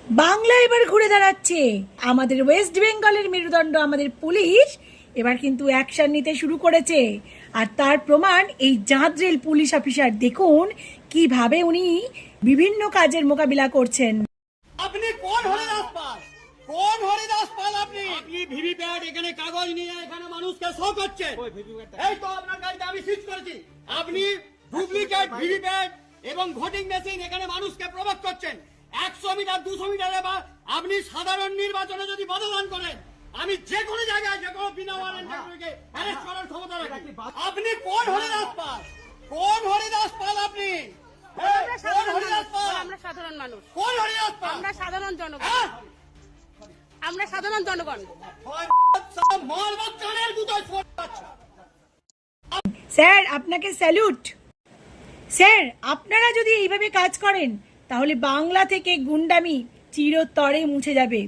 বাংলা এবার ঘুরে দাঁড়াচ্ছে। আমাদের ওয়েস্ট বেঙ্গলের মেরুদণ্ড আমাদের পুলিশ এবার কিন্তু অ্যাকশন নিতে শুরু করেছে। আর তার প্রমাণ এই জাঁদরেল পুলিশ অফিসার, দেখুন কিভাবে উনি বিভিন্ন কাজের মোকাবিলা করছেন। আপনি কোন হরিদাস পাল? কোন হরিদাস পাল আপনি? আপনি ভিভিপ্যাট এখানে কাগজ নিয়ে এখানে মানুষকে শো করছেন। এই তো আপনার গাড়িতে আমি সিজ করেছি। আপনি ডুপ্লিকেট ভিভিপ্যাট এবং ভোটিং মেশিন এখানে মানুষকে প্রভাব করছেন। 100 মিটার 200 মিটারে বা আপনি সাধারণ নির্বাচনে যদি মতদান করেন, আমি যে কোনো জায়গায় যে কোনো বিনা ওয়ারেন্টে অ্যারেস্ট করার ক্ষমতা রাখি। আপনি কোন হরিদাস পাল? কোন হরিদাস পাল আপনি? আমরা সাধারণ মানুষ, কোন হরিদাস পাল? আমরা সাধারণ জনগণ, আমরা সাধারণ জনগণ। স্যার আপনাকে স্যালুট। স্যার আপনারা যদি এইভাবে কাজ করেন তাহলে বাংলা থেকে গুন্ডামি চিরতরে মুছে যাবে।